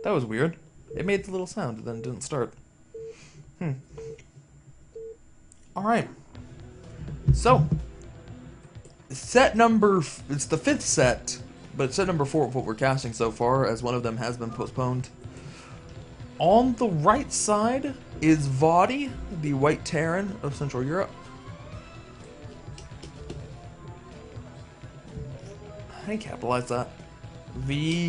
That was weird. It made the little sound and then didn't start. Alright. So, set number... It's the 5th set, but set number 4 of what we're casting so far, as one of them has been postponed. On the right side is vOddy, the White Terran of Central Europe. How do you capitalize that? vOddy.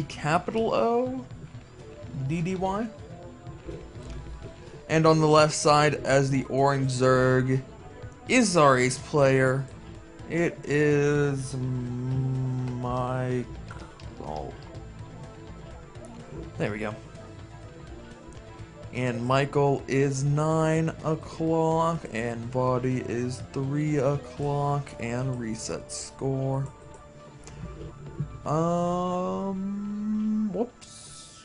And on the left side, as the Orange Zerg, is our ace player. It is Michael. There we go. And Michael is 9 o'clock, and vOddy is 3 o'clock, and reset score. Whoops.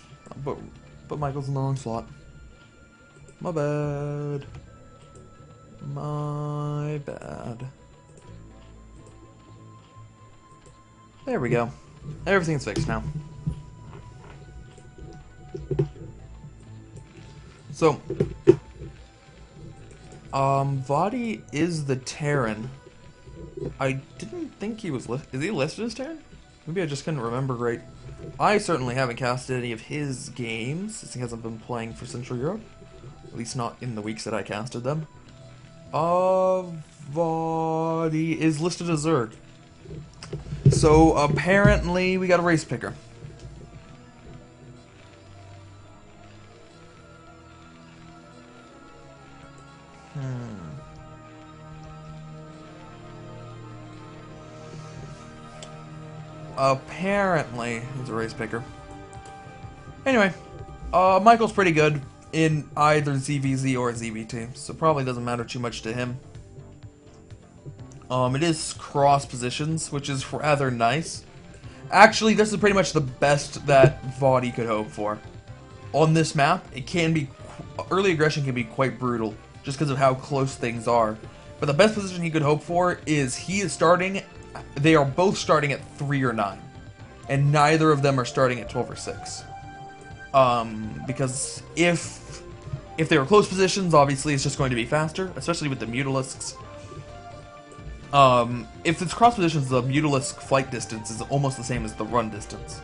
But Michael's in the wrong slot. My bad. My bad. There we go. Everything's fixed now. So, vOddy is the Terran. I didn't think he was listed. Is he listed as Terran? Maybe I just couldn't remember right. I certainly haven't casted any of his games, since he hasn't been playing for Central Europe. At least not in the weeks that I casted them. vOddy is listed as Zerg. So, apparently, we got a race picker. Apparently, he's a race picker. Anyway, Michael's pretty good in either ZVZ or ZVT, so probably doesn't matter too much to him. It is cross positions, which is rather nice. Actually, this is pretty much the best that vOddy could hope for. On this map, it can be... Early aggression can be quite brutal, just because of how close things are. But the best position he could hope for is he is starting... They are both starting at 3 or 9. And neither of them are starting at 12 or 6. Because if they were close positions, obviously it's just going to be faster, especially with the Mutalisks. If it's cross positions, the Mutalisk flight distance is almost the same as the run distance.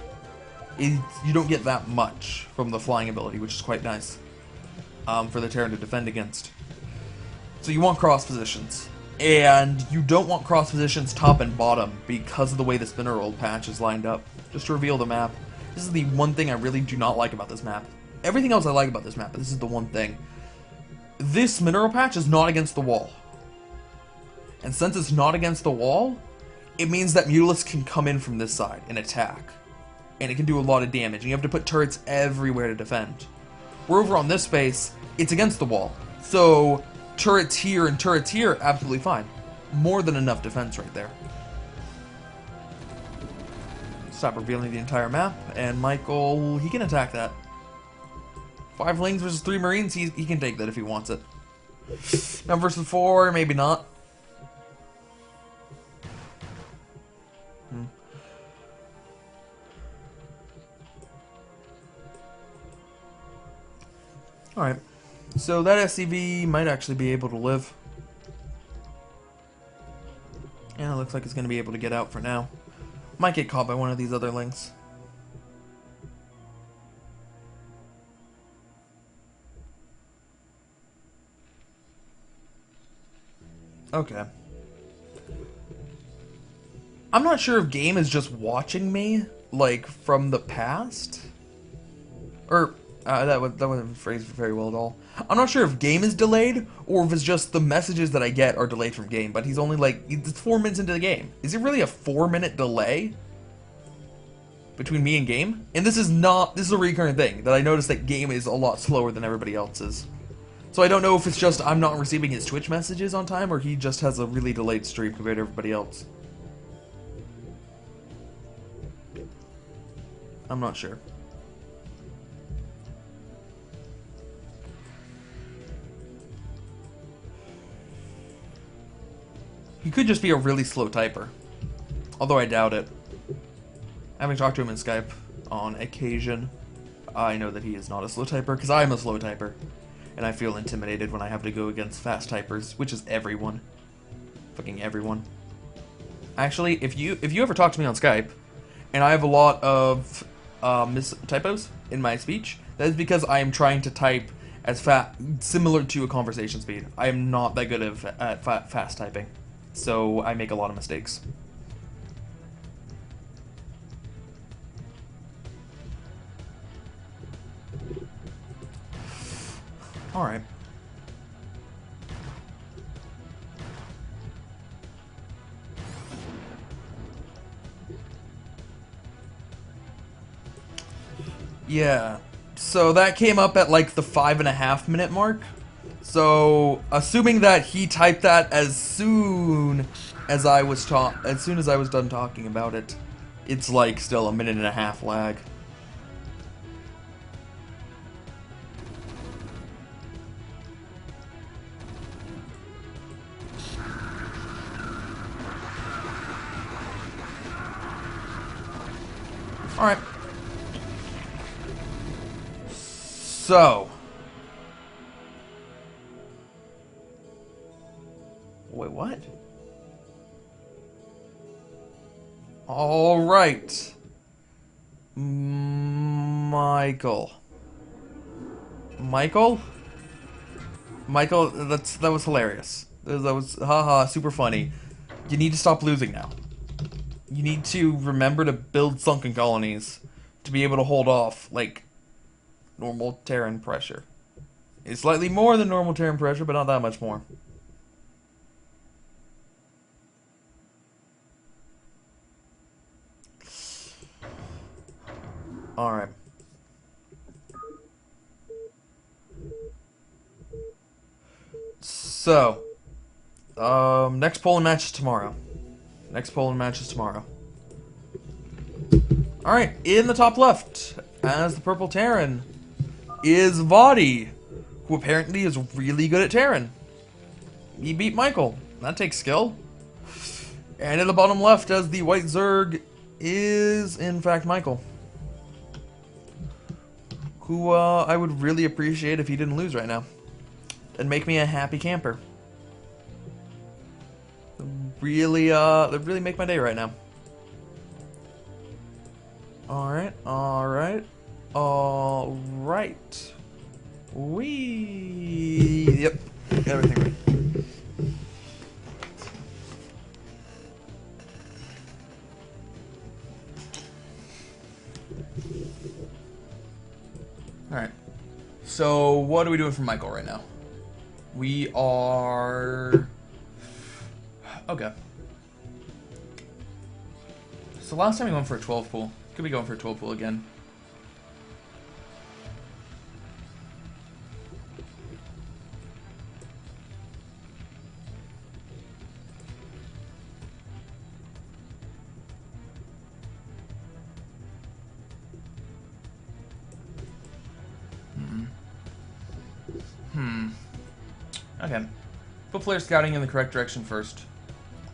You don't get that much from the flying ability, which is quite nice for the Terran to defend against. So you want cross positions. And you don't want cross positions top and bottom because of the way this mineral patch is lined up. Just to reveal the map. This is the one thing I really do not like about this map. Everything else I like about this map, but this is the one thing. This mineral patch is not against the wall. And since it's not against the wall, it means that Mutalisks can come in from this side and attack. And it can do a lot of damage, and you have to put turrets everywhere to defend. Where over on this space, it's against the wall. So, turrets here and turrets here, absolutely fine. More than enough defense right there. Stop revealing the entire map, and Michael, he can attack that. 5 Lings versus 3 Marines, he can take that if he wants it. Now versus 4, maybe not. Alright, so that SCV might actually be able to live. Yeah, it looks like it's going to be able to get out for now. Might get caught by one of these other links. Okay. I'm not sure if game is just watching me, like, from the past. Or... that wasn't phrased very well at all. I'm not sure if game is delayed, or if it's just the messages that I get are delayed from game, but he's only like, it's 4 minutes into the game. Is it really a 4-minute delay between me and game? And this is a recurring thing, that I noticed that game is a lot slower than everybody else's. So I don't know if it's just I'm not receiving his Twitch messages on time, or he just has a really delayed stream compared to everybody else. I'm not sure. He could just be a really slow typer. Although I doubt it. Having talked to him in Skype on occasion, I know that he is not a slow typer, because I am a slow typer. And I feel intimidated when I have to go against fast typers, which is everyone. Fucking everyone. Actually, if you ever talk to me on Skype, and I have a lot of typos in my speech, that is because I am trying to type as similar to a conversation speed. I am not that good at fast typing, so I make a lot of mistakes. All right. Yeah. So that came up at like the 5.5 minute mark. So assuming that he typed that as soon as I was done talking about it, it's like still a 1.5 minute lag. All right. So. Wait, what? All right. Michael. Michael? Michael, that was hilarious. That was haha, super funny. You need to stop losing now. You need to remember to build sunken colonies to be able to hold off, like, normal Terran pressure. It's slightly more than normal Terran pressure, but not that much more. Alright. So, next Poland match is tomorrow. Alright, in the top left, as the purple Terran, is vOddy, who apparently is really good at Terran. He beat Michael. That takes skill. And in the bottom left, as the white Zerg, is, in fact, Michael. Who, I would really appreciate if he didn't lose right now. And make me a happy camper. That'd really make my day right now. Alright. Yep, everything right. Alright. So, what are we doing for Michael right now? We are... Okay. So last time we went for a 12 pool. Could be going for a 12 pool again. Okay. Put players scouting in the correct direction first.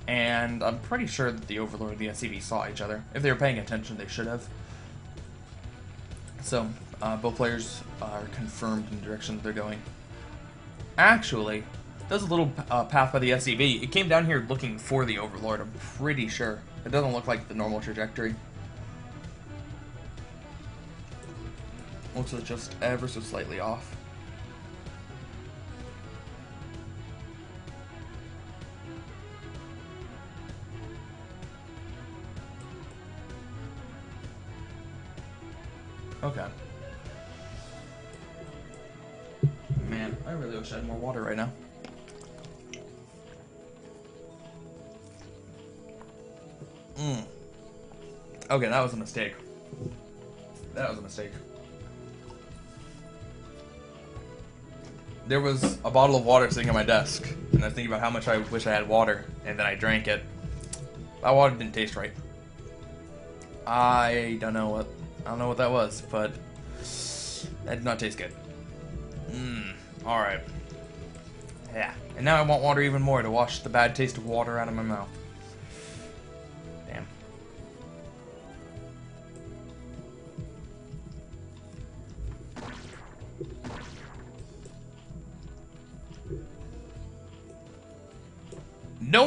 And I'm pretty sure that the Overlord and the SCV saw each other. If they were paying attention, they should have. So, both players are confirmed in the direction that they're going. Actually, there's a little path by the SCV. It came down here looking for the Overlord, I'm pretty sure. It doesn't look like the normal trajectory. Looks like just ever so slightly off. Okay. Man, I really wish I had more water right now. Okay, that was a mistake. There was a bottle of water sitting on my desk, and I was thinking about how much I wish I had water, and then I drank it. That water didn't taste right. I don't know what that was, but that did not taste good. Alright. Yeah. And now I want water even more to wash the bad taste of water out of my mouth. Damn.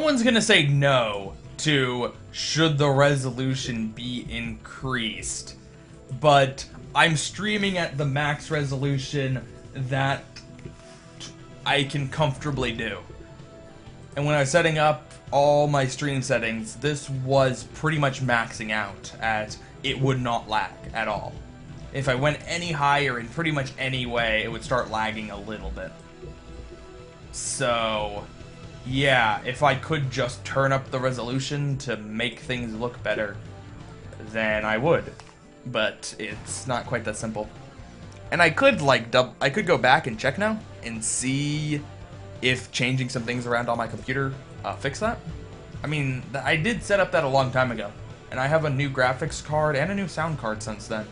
one's gonna say no to should the resolution be increased, but I'm streaming at the max resolution that I can comfortably do. And when I was setting up all my stream settings, this was pretty much maxing out at it would not lag at all. If I went any higher in pretty much any way, it would start lagging a little bit. So, yeah, if I could just turn up the resolution to make things look better, then I would. But it's not quite that simple. And I could I could go back and check now and see if changing some things around on my computer fix that. I mean, I did set up that a long time ago, and I have a new graphics card and a new sound card since then,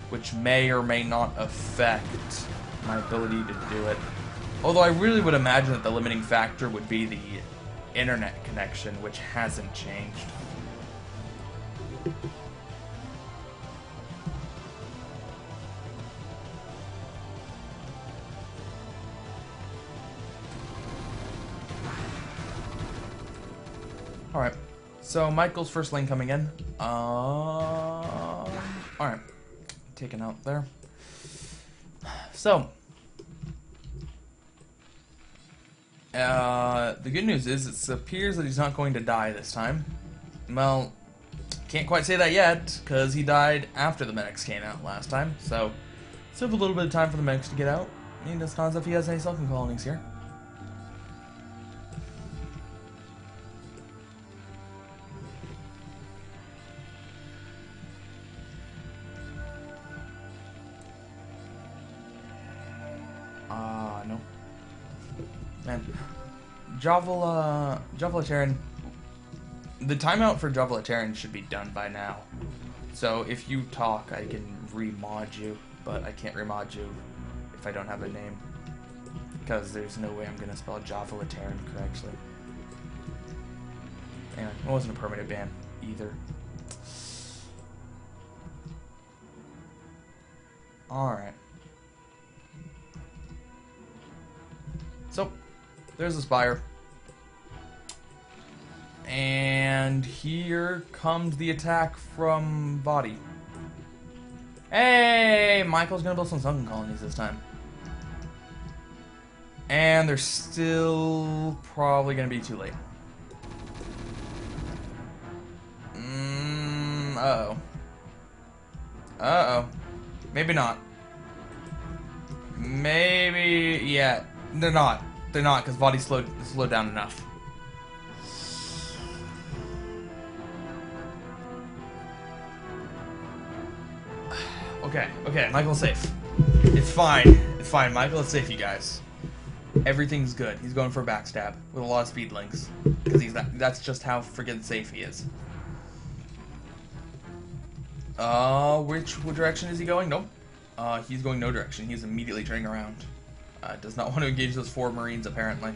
which may or may not affect my ability to do it. Although I really would imagine that the limiting factor would be the internet connection, which hasn't changed. Alright, so Michael's first lane coming in. Alright, taken out there. So, the good news is it appears that he's not going to die this time. Well, can't quite say that yet, because he died after the medics came out last time, so still have a little bit of time for the medics to get out. He does not know if he has any Sunken colonies here. No. Man. Javelatarian. The timeout for Javelatarian should be done by now. So if you talk, I can remod you, but I can't remod you if I don't have a name. Because there's no way I'm going to spell Javelatarian correctly. Anyway, it wasn't a permanent ban either. Alright. So, there's the Spire. And here comes the attack from vOddy. Hey! Michael's gonna build some Sunken colonies this time. And they're still probably gonna be too late. Uh-oh. Uh-oh. Maybe not. Maybe... yeah. They're not. They're not, because vOddy slowed down enough. Okay, Michael's safe. It's fine. It's fine. Michael is safe, you guys. Everything's good. He's going for a backstab with a lot of speed links. Because that's just how freaking safe he is. Which direction is he going? Nope. He's going no direction. He's immediately turning around. Does not want to engage those 4 Marines, apparently.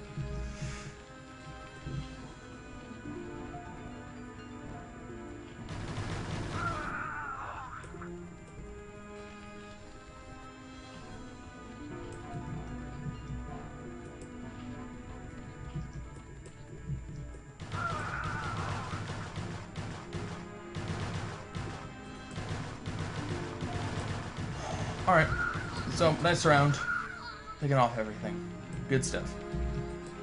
Alright, so nice round. Taking off everything. Good stuff.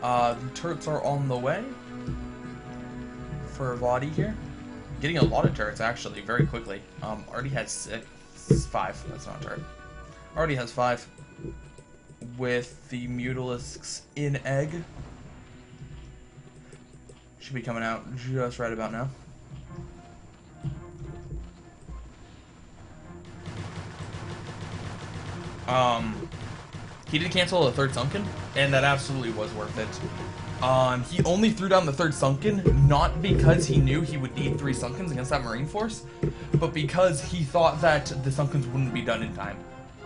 The turrets are on the way for vOddy here. Getting a lot of turrets, actually, very quickly. Already has 5. That's not a turret. Already has 5. With the Mutalisks in egg. Should be coming out just right about now. He did cancel the 3rd Sunken, and that absolutely was worth it. He only threw down the 3rd Sunken, not because he knew he would need 3 Sunkens against that Marine force, but because he thought that the Sunkens wouldn't be done in time.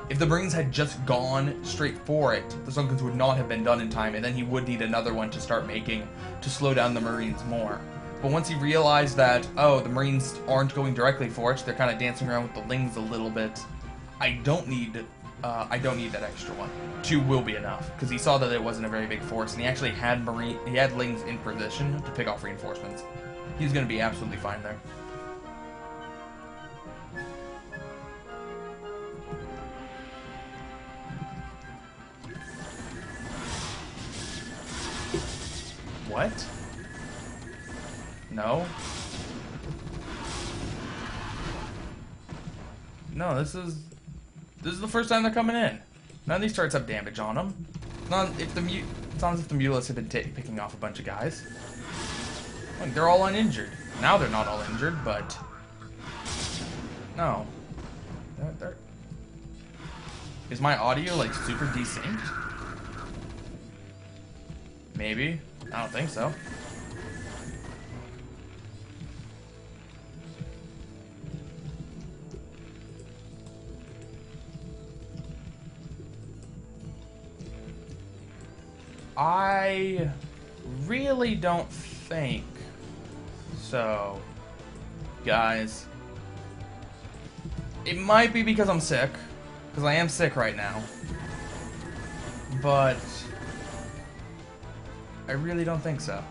If the Marines had just gone straight for it, the Sunkens would not have been done in time, and then he would need another one to start making to slow down the Marines more. But once he realized that, oh, the Marines aren't going directly for it, they're kind of dancing around with the Lings a little bit, I don't need I don't need that extra one. 2 will be enough, because he saw that it wasn't a very big force, and he actually had Lings in position to pick off reinforcements. He's going to be absolutely fine there. What? No? No, this is the first time they're coming in. None of these turrets have damage on them. It's not as if the Mutalisks have been picking off a bunch of guys. Like, they're all uninjured. Now they're not all injured, but no. Is my audio like super desynced? Maybe. I don't think so. I really don't think so, guys. It might be because I'm sick, because I am sick right now, but I really don't think so.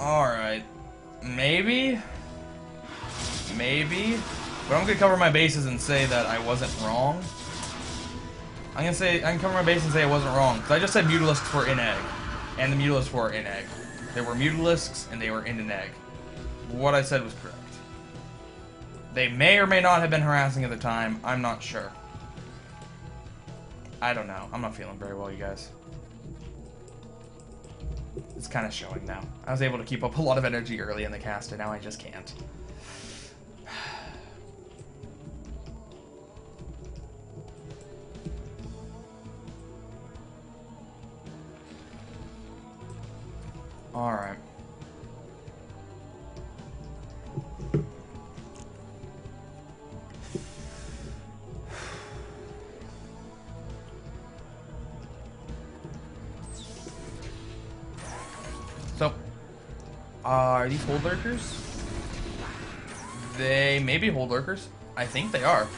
Alright. Maybe? But I'm gonna cover my bases and say that I wasn't wrong. I can cover my bases and say I wasn't wrong. Because I just said Mutalisks were in egg. And the Mutalisks were in egg. There were Mutalisks and they were in an egg. What I said was correct. They may or may not have been harassing at the time. I'm not sure. I don't know. I'm not feeling very well, you guys. It's kind of showing now. I was able to keep up a lot of energy early in the cast, and now I just can't. Alright. So, are these hold lurkers? They may be hold lurkers. I think they are.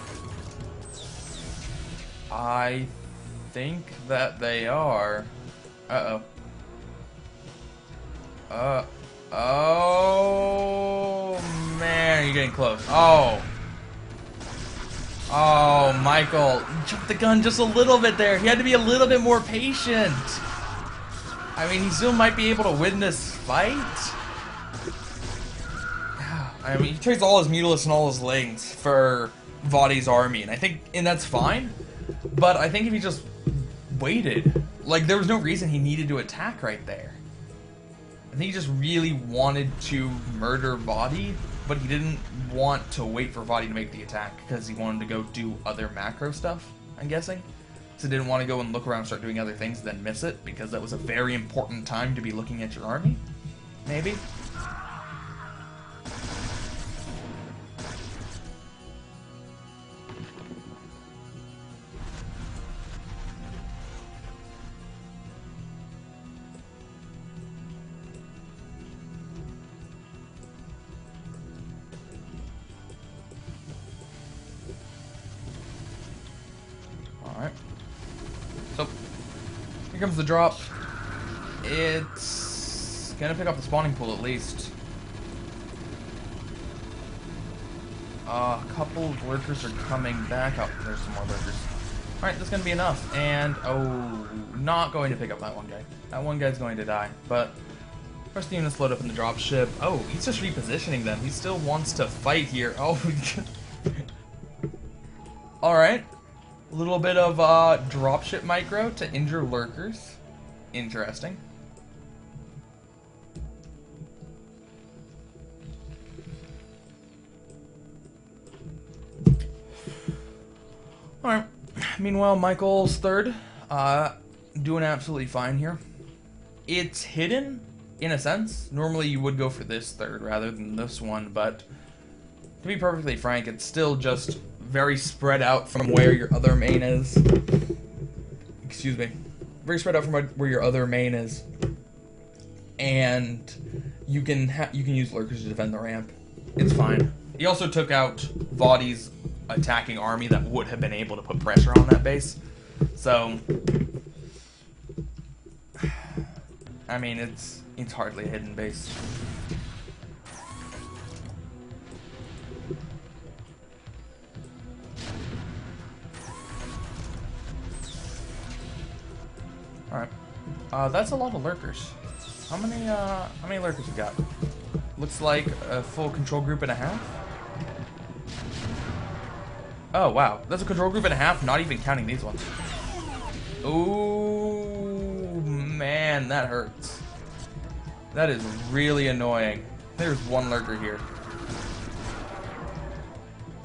I think that they are. Uh-oh. Oh, man, you're getting close. Oh. Oh, Michael, you jumped the gun just a little bit there. He had to be a little bit more patient. I mean, he still might be able to win this fight. I mean, he trades all his Mutalisks and all his Lings for vOddy's army, and that's fine. But I think if he just waited, like, there was no reason he needed to attack right there. I think he just really wanted to murder vOddy, but he didn't want to wait for vOddy to make the attack because he wanted to go do other macro stuff, I'm guessing. So he didn't want to go and look around and start doing other things and then miss it because that was a very important time to be looking at your army. Maybe? Alright. So, here comes the drop. It's gonna pick up the spawning pool at least. A couple of lurkers are coming back up. There's some more lurkers. Alright, that's gonna be enough. And, oh, not going to pick up that one guy. That one guy's going to die. But, first the units load up in the dropship. Oh, he's just repositioning them. He still wants to fight here. Oh, alright. A little bit of dropship micro to injure lurkers. Interesting. Alright. Meanwhile, Michael's third. Doing absolutely fine here. It's hidden, in a sense. Normally you would go for this third rather than this one, but to be perfectly frank, it's still just very spread out from where your other main is. Excuse me. Very spread out from where your other main is. And you can use lurkers to defend the ramp. It's fine. He also took out vOddy's attacking army that would have been able to put pressure on that base. So, I mean, it's hardly a hidden base. All right, that's a lot of lurkers. How many lurkers we got? Looks like a full control group and a half. Oh wow, that's a control group and a half, not even counting these ones. Oh man, that hurts. That is really annoying. There's one lurker here.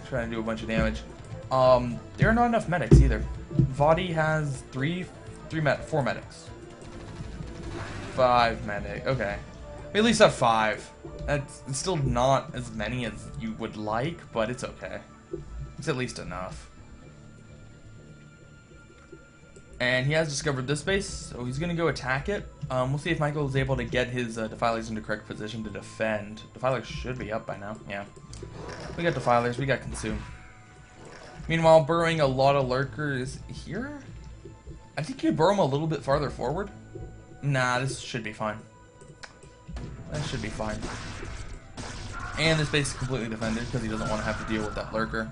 Trying to do a bunch of damage. There are not enough medics either. vOddy has four medics. 5 medic. Okay. We at least have 5. It's still not as many as you would like, but it's okay. It's at least enough. And he has discovered this base, so he's going to go attack it. We'll see if Michael is able to get his defilers into correct position to defend. Defilers should be up by now. Yeah. We got defilers. We got consume. Meanwhile, burrowing a lot of lurkers here. I think you burrow them a little bit farther forward. Nah, this should be fine. That should be fine. And this base is completely defended because he doesn't want to have to deal with that lurker.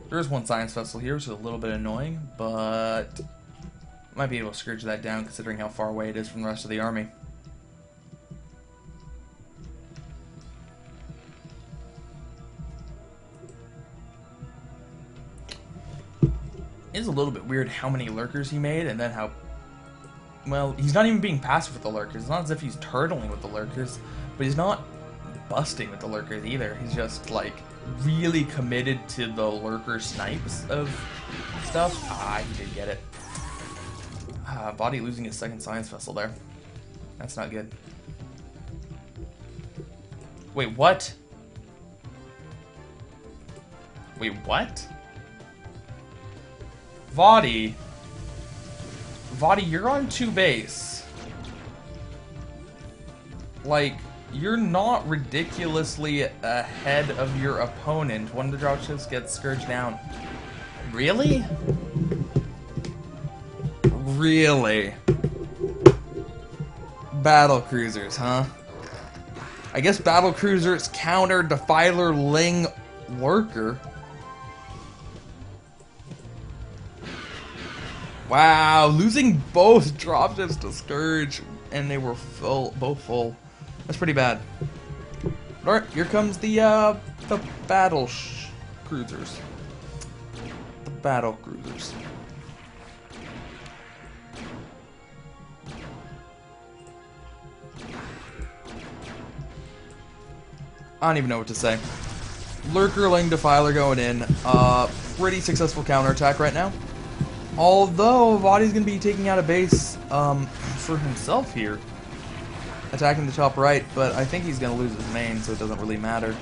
There is one science vessel here, which is a little bit annoying, but might be able to scourge that down considering how far away it is from the rest of the army. It is a little bit weird how many lurkers he made and then how... Well, he's not even being passive with the lurkers. It's not as if he's turtling with the lurkers, but he's not busting with the lurkers either. He's just, like, really committed to the lurker snipes of stuff. Ah, he did get it. vOddy losing his second science vessel there. That's not good. Wait, what? Wait, what? vOddy, you're on 2 base. Like, you're not ridiculously ahead of your opponent. One of the drop ships gets scourged down. Really? Really? Battle cruisers, huh? I guess battle cruisers counter Defiler Ling Lurker. Wow, losing both dropships to Scourge, and they were both full. That's pretty bad. Alright, here comes the battle cruisers. The battle cruisers. I don't even know what to say. Lurkerling Defiler going in. Pretty successful counterattack right now. Although vOddy's going to be taking out a base for himself here. Attacking the top right, but I think he's going to lose his main, so it doesn't really matter.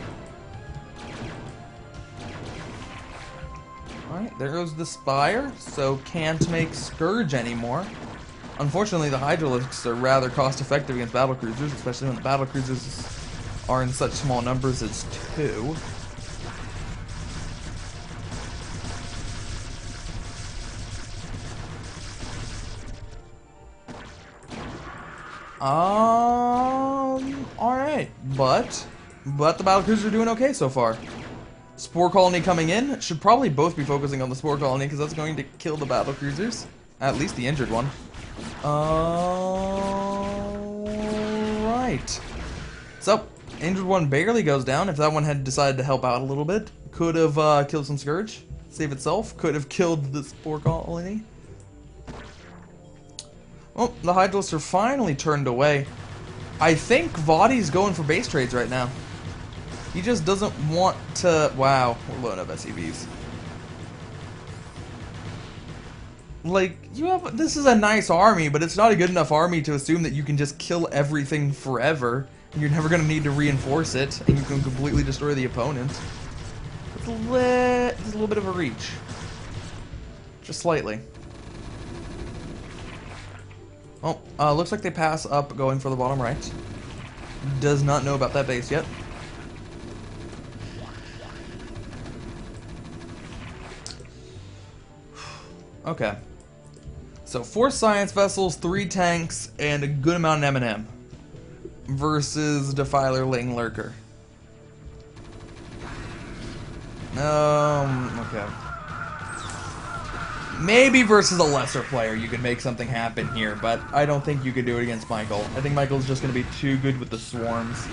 Alright, there goes the Spire, so can't make Scourge anymore. Unfortunately, the Hydralisks are rather cost-effective against battlecruisers, especially when the battlecruisers are in such small numbers as 2. Alright, but the battlecruisers are doing okay so far. Spore Colony coming in. Should probably both be focusing on the Spore Colony because that's going to kill the battlecruisers. At least the injured one. Alright. So, injured one barely goes down. If that one had decided to help out a little bit, could have killed some Scourge. Save itself. Could have killed the Spore Colony. Oh, the Hydralisks are finally turned away. I think vOddy's going for base trades right now. He just doesn't want to... Wow, we're loading up SCVs. Like, this is a nice army, but it's not a good enough army to assume that you can just kill everything forever, and you're never going to need to reinforce it, and you can completely destroy the opponent. It's a little bit of a reach. Just slightly. Oh, looks like they pass up going for the bottom right. Does not know about that base yet. Okay. So 4 science vessels, 3 tanks, and a good amount of M&M versus Defiler Ling Lurker. Okay. Maybe versus a lesser player you could make something happen here, but I don't think you could do it against Michael. I think Michael's just going to be too good with the swarms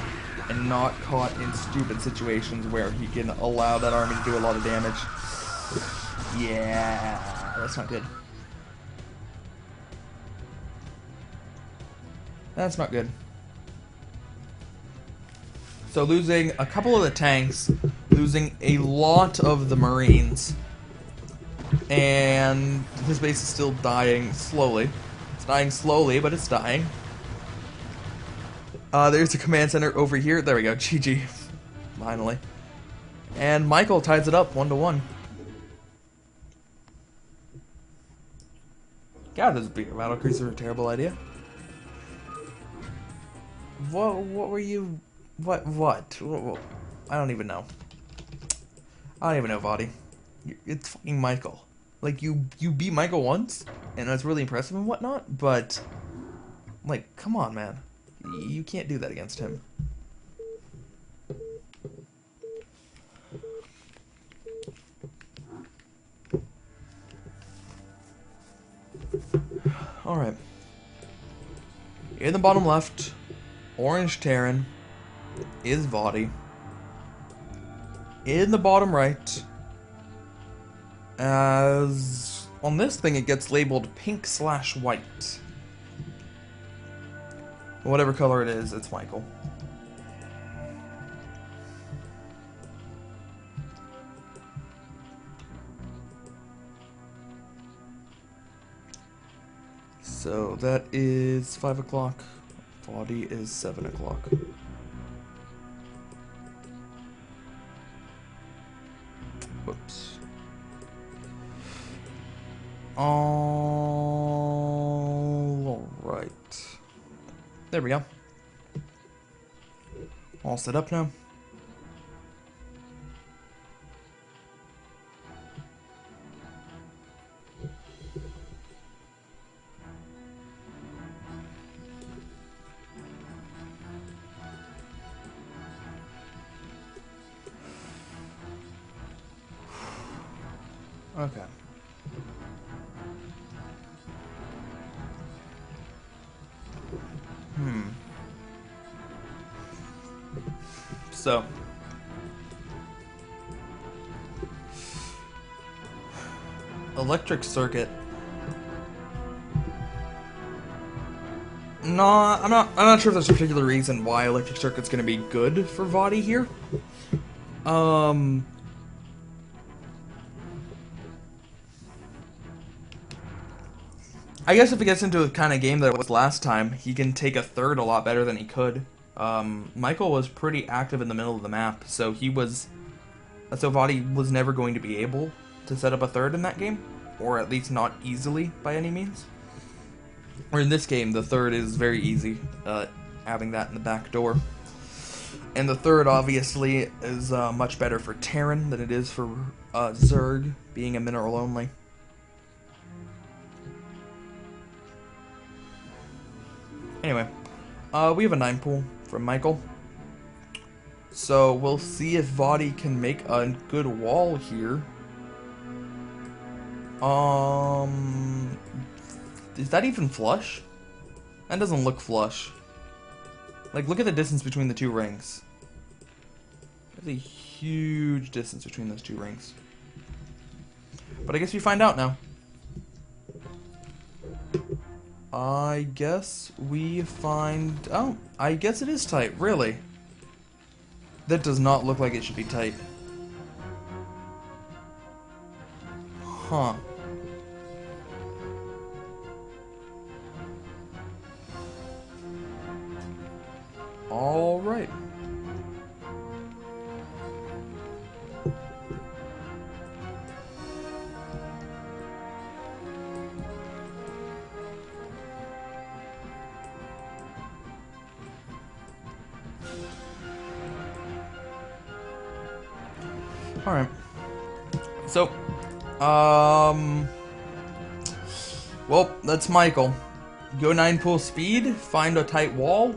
and not caught in stupid situations where he can allow that army to do a lot of damage. Yeah, that's not good. That's not good. So losing a couple of the tanks, losing a lot of the Marines, and his base is still dying slowly. It's dying slowly, but it's dying. There's a command center over here. There we go. GG. Finally. And Michael ties it up 1-1. God, this battle cruiser is a terrible idea. What were you... What? I don't even know. I don't even know, vOddy. It's fucking Michael. Like, you beat Michael once, and that's really impressive and whatnot, but... Like, come on, man. You can't do that against him. Alright. In the bottom left, Orange Terran is vOddy. In the bottom right, as on this thing it gets labeled pink/white. Whatever color it is, it's Michael. So that is 5 o'clock. vOddy is 7 o'clock. Whoops. All right. There we go. All set up now. Okay. So. Electric circuit. No, I'm not sure if there's a particular reason why electric circuit's gonna be good for vOddy here. I guess if he gets into a kind of game that it was last time, he can take a third a lot better than he could. Michael was pretty active in the middle of the map, so vOddy was never going to be able to set up a third in that game, or at least not easily by any means. Or in this game, the third is very easy, having that in the back door. And the third, obviously, is much better for Terran than it is for Zerg, being a mineral only. Anyway, we have a 9 pool from Michael. So we'll see if vOddy can make a good wall here. Is that even flush? That doesn't look flush. Like, look at the distance between the two rings. There's a huge distance between those two rings. But I guess we find out now. I guess we find... Oh, I guess it is tight, really. That does not look like it should be tight. Huh. All right. All right. So, well, that's Michael. Go 9 pool speed, find a tight wall.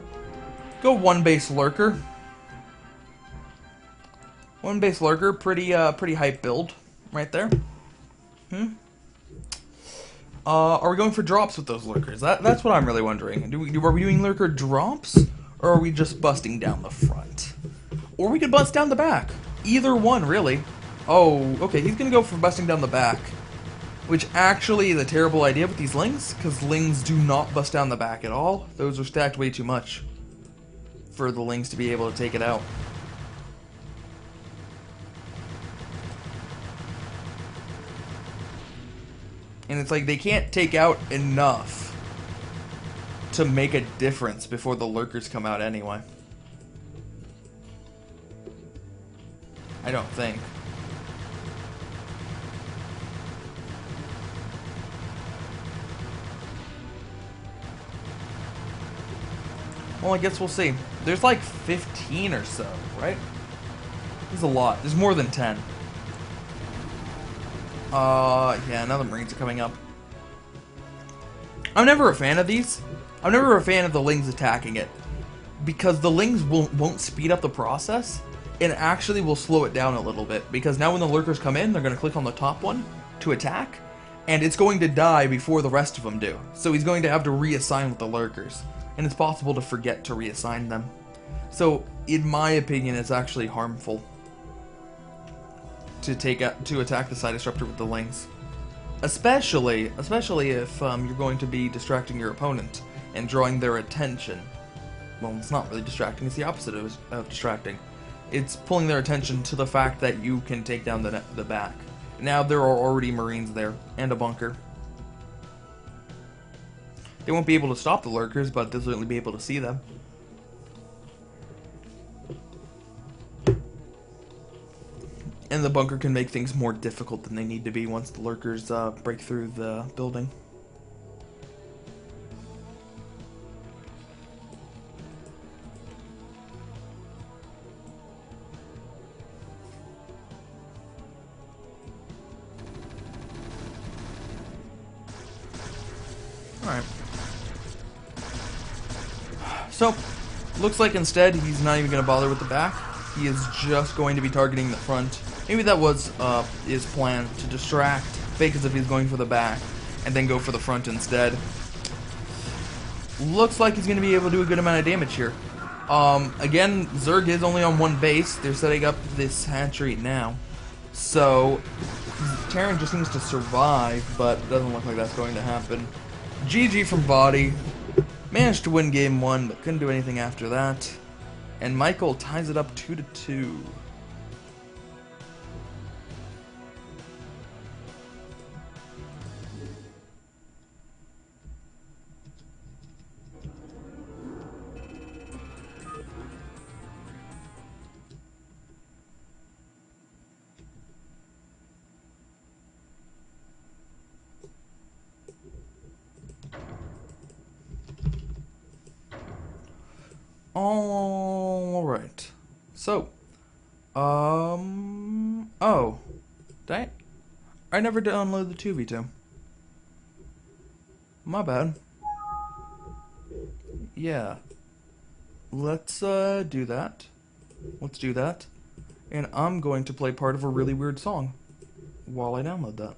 Go 1 base lurker. 1 base lurker, pretty hype build right there. Are we going for drops with those lurkers? That's what I'm really wondering. Are we doing lurker drops, or are we just busting down the front? Or we could bust down the back. Either one, really. Oh, okay, he's gonna go for busting down the back. Which actually is a terrible idea with these lings, because lings do not bust down the back at all. Those are stacked way too much for the lings to be able to take it out. And it's like they can't take out enough to make a difference before the lurkers come out anyway. I don't think. Well, I guess we'll see. There's like 15 or so, right? There's a lot. There's more than 10. Yeah, now the Marines are coming up. I'm never a fan of these. I'm never a fan of the lings attacking it. Because the lings won't speed up the process. It actually will slow it down a little bit. Because now when the lurkers come in, they're going to click on the top one to attack. And it's going to die before the rest of them do. So he's going to have to reassign with the lurkers. And it's possible to forget to reassign them. So, in my opinion, it's actually harmful to attack the side disruptor with the lings, especially if you're going to be distracting your opponent and drawing their attention. Well, it's not really distracting; it's the opposite of distracting. It's pulling their attention to the fact that you can take down the back. Now there are already Marines there and a bunker. They won't be able to stop the lurkers, but they'll certainly be able to see them. And the bunker can make things more difficult than they need to be once the lurkers break through the building. Alright. So, looks like instead he's not even going to bother with the back. He is just going to be targeting the front. Maybe that was his plan, to distract, fake as if he's going for the back, and then go for the front instead. Looks like he's going to be able to do a good amount of damage here. Again, Zerg is only on 1 base. They're setting up this hatchery now. So, Terran just needs to survive, but it doesn't look like that's going to happen. GG from vOddy. Managed to win game 1, but couldn't do anything after that. And Michael ties it up 2-2. Alright. So, oh. Dang. I never downloaded the 2v2. My bad. Yeah. Let's, do that. Let's do that. And I'm going to play part of a really weird song while I download that.